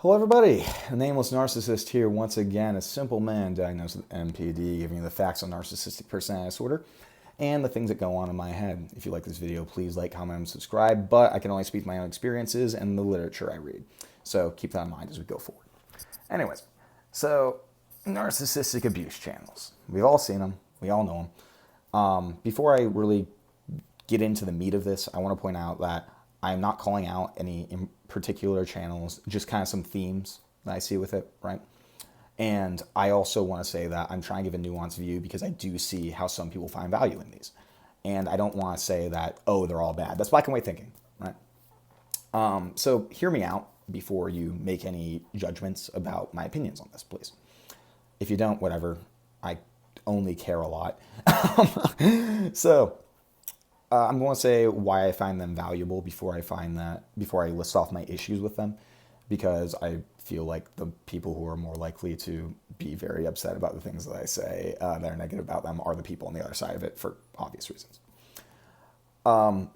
Hello everybody, Nameless Narcissist here once again, a simple man diagnosed with NPD, giving you the facts on narcissistic personality disorder and the things that go on in my head. If you like this video, please like, comment, and subscribe, but I can only speak my own experiences and the literature I read. So keep that in mind as we go forward. Anyways, so narcissistic abuse channels. We've all seen them, we all know them. Before I really get into the meat of this, I want to point out that I'm not calling out any in particular channels, just kind of some themes that I see with it, right? And I also want to say that I'm trying to give a nuanced view because I do see how some people find value in these. And I don't want to say that, oh, they're all bad. That's black and white thinking, right? So hear me out before you make any judgments about my opinions on this, please. If you don't, whatever. I only care a lot. I'm going to say why I find them valuable before I list off my issues with them, because I feel like the people who are more likely to be very upset about the things that I say that are negative about them are the people on the other side of it for obvious reasons. The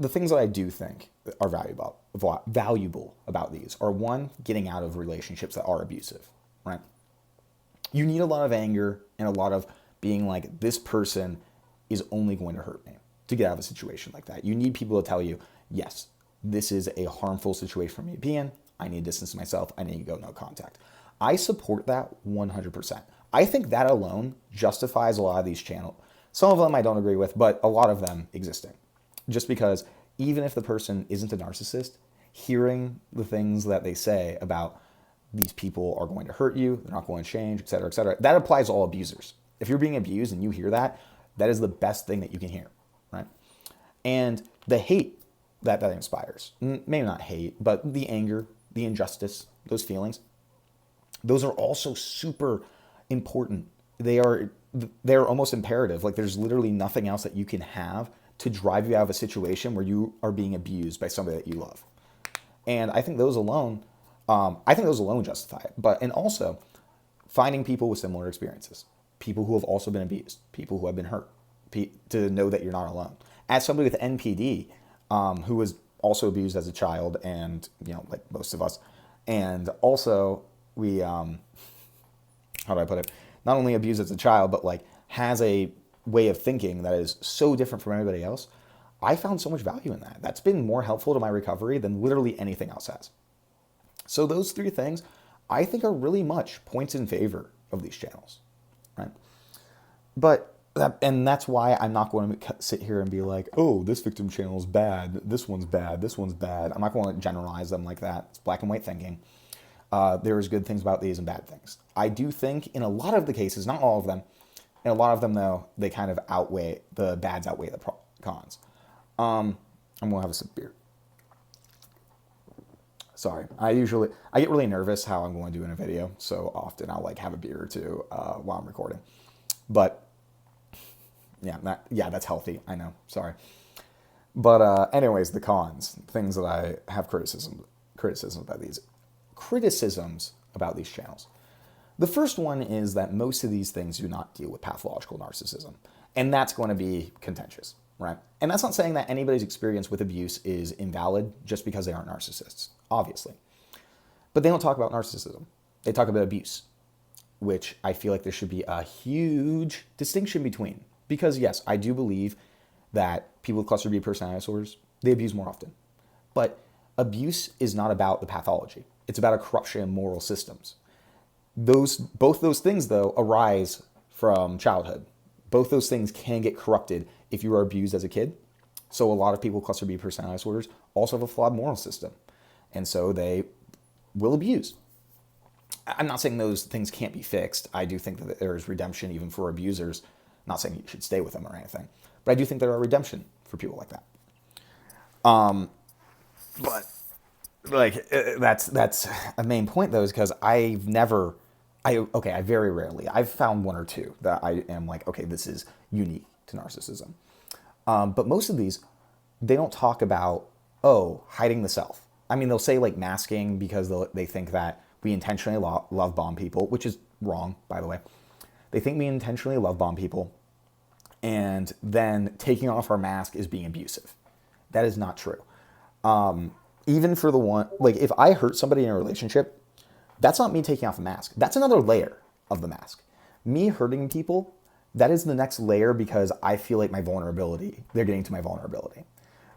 things that I do think are valuable about these are, one, getting out of relationships that are abusive, right? You need a lot of anger and a lot of being like, this person is only going to hurt me, to get out of a situation like that. You need people to tell you, yes, this is a harmful situation for me to be in. I need to distance myself. I need to go no contact. I support that 100%. I think that alone justifies a lot of these channels. Some of them I don't agree with, but a lot of them existing. Just because even if the person isn't a narcissist, hearing the things that they say about these people are going to hurt you, they're not going to change, et cetera, that applies to all abusers. If you're being abused and you hear that, that is the best thing that you can hear. Right? And the hate that inspires, maybe not hate, but the anger, the injustice, those feelings, those are also super important. They're almost imperative. Like, there's literally nothing else that you can have to drive you out of a situation where you are being abused by somebody that you love. And I think those alone, justify it. And also finding people with similar experiences, people who have also been abused, people who have been hurt, to know that you're not alone. As somebody with NPD, who was also abused as a child, and like most of us, and also we, how do I put it? Not only abused as a child, but like has a way of thinking that is so different from everybody else. I found so much value in that. That's been more helpful to my recovery than literally anything else has. So those three things, I think, are really much points in favor of these channels, right? And that's why I'm not going to sit here and be like, oh, this victim channel is bad, this one's bad, this one's bad. I'm not going to generalize them like that. It's black and white thinking. There is good things about these and bad things. I do think in a lot of the cases, not all of them, in a lot of them though, they kind of outweigh, the bads outweigh the cons. I'm going to have a sip of beer. Sorry, I get really nervous how I'm going to do in a video, so often I'll like have a beer or two while I'm recording. But yeah, that's healthy. I know. Sorry. But anyways, the cons, things that I have criticisms about these channels. The first one is that most of these things do not deal with pathological narcissism, and that's going to be contentious, right? And that's not saying that anybody's experience with abuse is invalid just because they aren't narcissists, obviously. But they don't talk about narcissism. They talk about abuse, which I feel like there should be a huge distinction between. Because yes, I do believe that people with cluster B personality disorders, they abuse more often. But abuse is not about the pathology. It's about a corruption in moral systems. Both those things, though, arise from childhood. Both those things can get corrupted if you are abused as a kid. So a lot of people with cluster B personality disorders also have a flawed moral system. And so they will abuse. I'm not saying those things can't be fixed. I do think that there is redemption even for abusers. Not saying you should stay with them or anything, but I do think there are redemption for people like that. But like that's a main point though, is because I very rarely, I've found one or two that I am like, okay, this is unique to narcissism. But most of these, they don't talk about, hiding the self. I mean, they'll say like masking because they think that we intentionally love bomb people, which is wrong, by the way. They think we intentionally love bomb people, and then taking off our mask is being abusive. That is not true. Even for the one, like if I hurt somebody in a relationship, That's not me taking off a mask. That's another layer of the mask. Me hurting people, that is the next layer because I feel like they're getting to my vulnerability.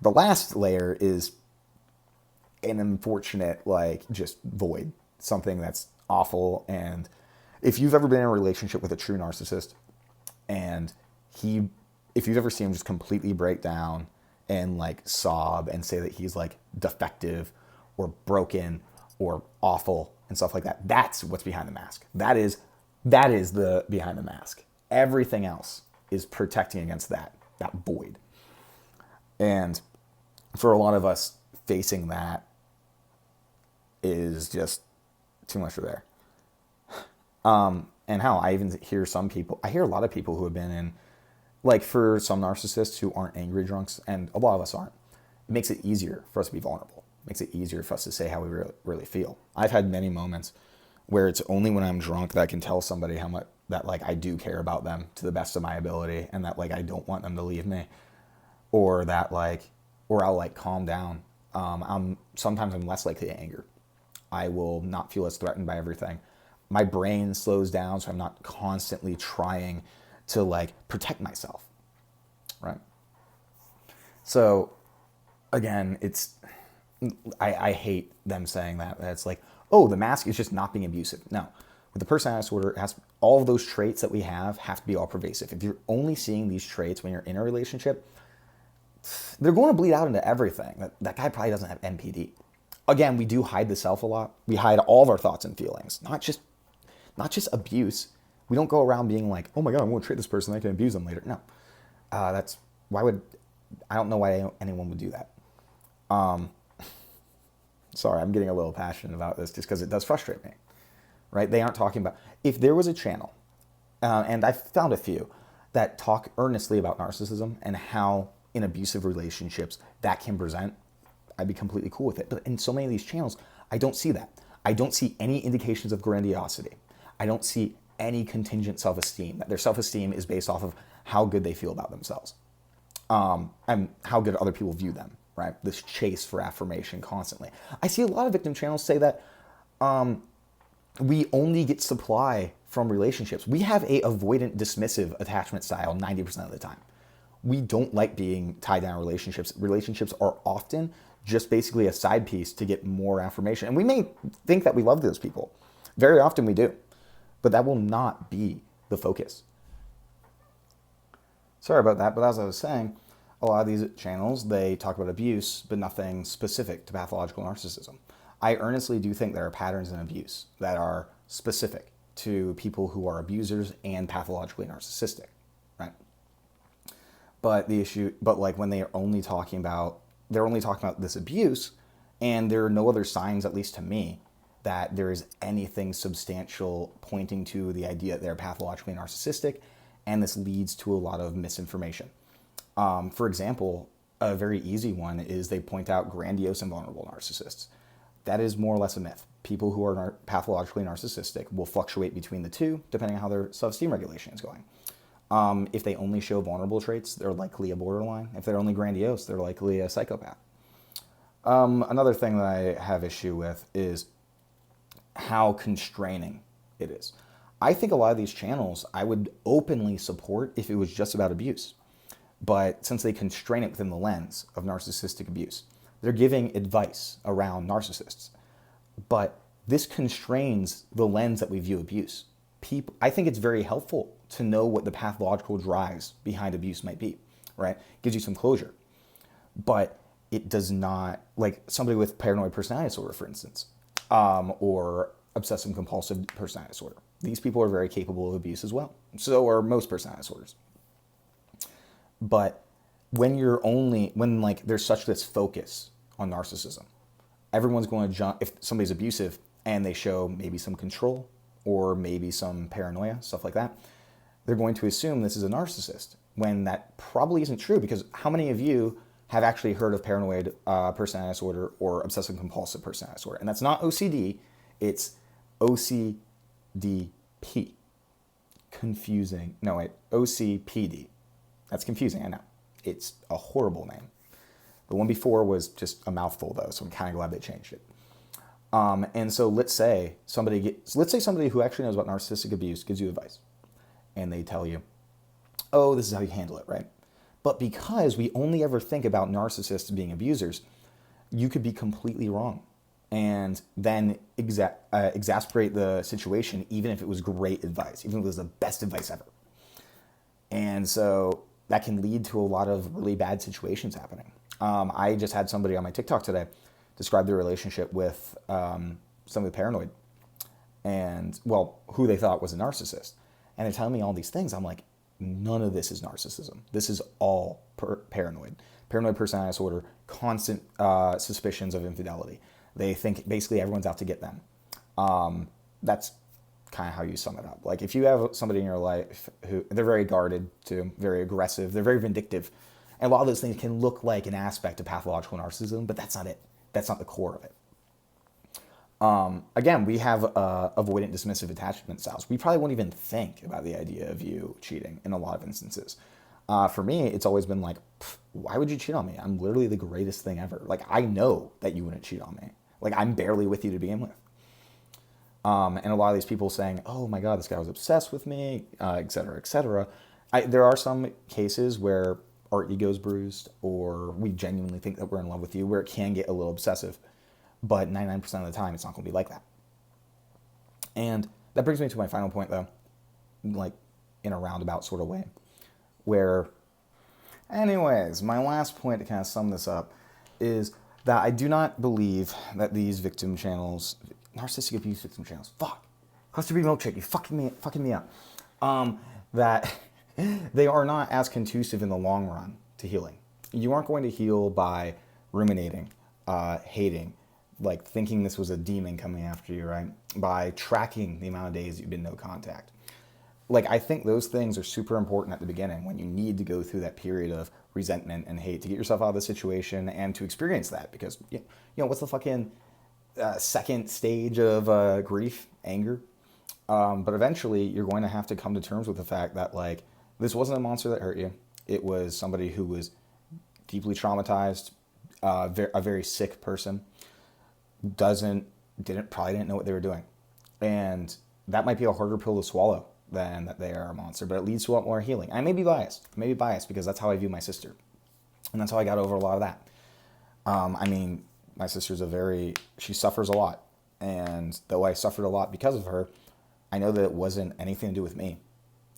The last layer is an unfortunate, like, just void, something that's awful. And if you've ever been in a relationship with a true narcissist, and if you've ever seen him just completely break down and like sob and say that he's like defective or broken or awful and stuff like that, that's what's behind the mask. That is the behind the mask. Everything else is protecting against that void. And for a lot of us, facing that is just too much for there. And how I even hear I hear a lot of people who have been in, like, for some narcissists who aren't angry drunks, and a lot of us aren't, it makes it easier for us to be vulnerable. It makes it easier for us to say how we really feel. I've had many moments where it's only when I'm drunk that I can tell somebody how much that, like, I do care about them to the best of my ability, and that, like, I don't want them to leave me, or that, like, or I'll, like, calm down. Sometimes I'm less likely to anger. I will not feel as threatened by everything. My brain slows down, so I'm not constantly trying to, like, protect myself, right? So, again, I hate them saying that. It's like, oh, the mask is just not being abusive. No. With the personality disorder, all of those traits that we have to be all pervasive. If you're only seeing these traits when you're in a relationship, they're going to bleed out into everything. That guy probably doesn't have NPD. Again, we do hide the self a lot. We hide all of our thoughts and feelings, not just abuse. We don't go around being like, oh my God, I'm going to treat this person, I can abuse them later. No, I don't know why anyone would do that. Sorry, I'm getting a little passionate about this just because it does frustrate me, right? They aren't talking about, if there was a channel, and I've found a few that talk earnestly about narcissism and how in abusive relationships that can present, I'd be completely cool with it. But in so many of these channels, I don't see that. I don't see any indications of grandiosity. I don't see any contingent self-esteem, that their self-esteem is based off of how good they feel about themselves, and how good other people view them, right? This chase for affirmation constantly. I see a lot of victim channels say that we only get supply from relationships. We have a avoidant, dismissive attachment style 90% of the time. We don't like being tied down in relationships. Relationships are often just basically a side piece to get more affirmation. And we may think that we love those people. Very often we do. But that will not be the focus. Sorry about that, but as I was saying, a lot of these channels, they talk about abuse, but nothing specific to pathological narcissism. I earnestly do think there are patterns in abuse that are specific to people who are abusers and pathologically narcissistic, right? But like when they're only talking about this abuse, and there are no other signs, at least to me, that there is anything substantial pointing to the idea that they're pathologically narcissistic, and this leads to a lot of misinformation. For example, a very easy one is they point out grandiose and vulnerable narcissists. That is more or less a myth. People who are pathologically narcissistic will fluctuate between the two, depending on how their self-esteem regulation is going. If they only show vulnerable traits, they're likely a borderline. If they're only grandiose, they're likely a psychopath. Another thing that I have issue with is how constraining it is. I think a lot of these channels I would openly support if it was just about abuse. But since they constrain it within the lens of narcissistic abuse, they're giving advice around narcissists. But this constrains the lens that we view abuse. I think it's very helpful to know what the pathological drives behind abuse might be, right? Gives you some closure. But it does not, like somebody with paranoid personality disorder, for instance, or obsessive compulsive personality disorder. These people are very capable of abuse as well. So are most personality disorders. But when there's such this focus on narcissism, everyone's going to jump, if somebody's abusive and they show maybe some control or maybe some paranoia, stuff like that, they're going to assume this is a narcissist, when that probably isn't true, because how many of you have actually heard of paranoid personality disorder or obsessive compulsive personality disorder? And that's not OCD, it's OCDP. Confusing. No, wait, OCPD. That's confusing, I know. It's a horrible name. The one before was just a mouthful, though, so I'm kind of glad they changed it. And so let's say somebody who actually knows about narcissistic abuse gives you advice, and they tell you, oh, this is how you handle it, right? But because we only ever think about narcissists being abusers, you could be completely wrong, and then exasperate the situation, even if it was great advice, even if it was the best advice ever. And so that can lead to a lot of really bad situations happening. I just had somebody on my TikTok today describe their relationship with somebody paranoid, and, well, who they thought was a narcissist. And they're telling me all these things. I'm like, none of this is narcissism. This is all paranoid. Paranoid personality disorder, constant suspicions of infidelity. They think basically everyone's out to get them. That's kind of how you sum it up. Like, if you have somebody in your life who, they're very guarded too, very aggressive, they're very vindictive, and a lot of those things can look like an aspect of pathological narcissism, but that's not it. That's not the core of it. Again, we have avoidant dismissive attachment styles. We probably won't even think about the idea of you cheating in a lot of instances. For me, it's always been like, why would you cheat on me? I'm literally the greatest thing ever. Like, I know that you wouldn't cheat on me. Like, I'm barely with you to begin with. And a lot of these people saying, oh my God, this guy was obsessed with me, et cetera, et cetera. There are some cases where our ego's bruised, or we genuinely think that we're in love with you, where it can get a little obsessive. But 99% of the time, it's not going to be like that. And that brings me to my final point, though, like in a roundabout sort of way, where, anyways, my last point to kind of sum this up is that I do not believe that these victim channels, narcissistic abuse victim channels, Cluster B milkshake, you fucking me up, that they are not as conducive in the long run to healing. You aren't going to heal by ruminating, hating, like thinking this was a demon coming after you, right? By tracking the amount of days you've been no contact. Like, I think those things are super important at the beginning, when you need to go through that period of resentment and hate to get yourself out of the situation and to experience that, because, you know, what's the fucking second stage of grief? Anger. But eventually you're going to have to come to terms with the fact that, like, this wasn't a monster that hurt you. It was somebody who was deeply traumatized, a very sick person, probably didn't know what they were doing. And that might be a harder pill to swallow than that they are a monster, but it leads to a lot more healing. I may be biased. Because that's how I view my sister. And that's how I got over a lot of that. I mean, my sister's she suffers a lot. And though I suffered a lot because of her, I know that it wasn't anything to do with me.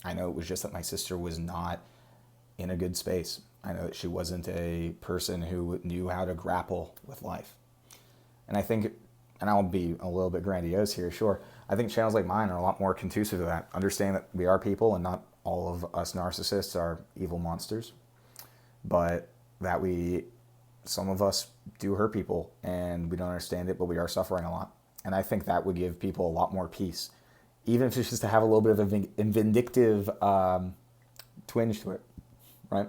I know it was just that my sister was not in a good space. I know that she wasn't a person who knew how to grapple with life. And I think, and I'll be a little bit grandiose here, sure, I think channels like mine are a lot more conducive to that. Understand that we are people, and not all of us narcissists are evil monsters, but that some of us do hurt people, and we don't understand it, but we are suffering a lot. And I think that would give people a lot more peace, even if it's just to have a little bit of a vindictive twinge to it, right?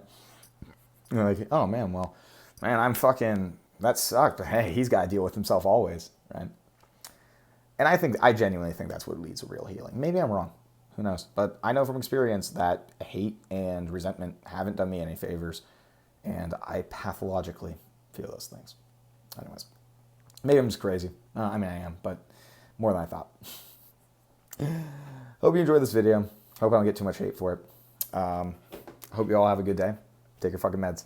You're like, oh man, that sucked, but hey, he's got to deal with himself always, right? And I genuinely think that's what leads to real healing. Maybe I'm wrong, who knows? But I know from experience that hate and resentment haven't done me any favors, and I pathologically feel those things. Anyways, maybe I'm just crazy. I am, but more than I thought. Hope you enjoyed this video. Hope I don't get too much hate for it. Hope you all have a good day. Take your fucking meds.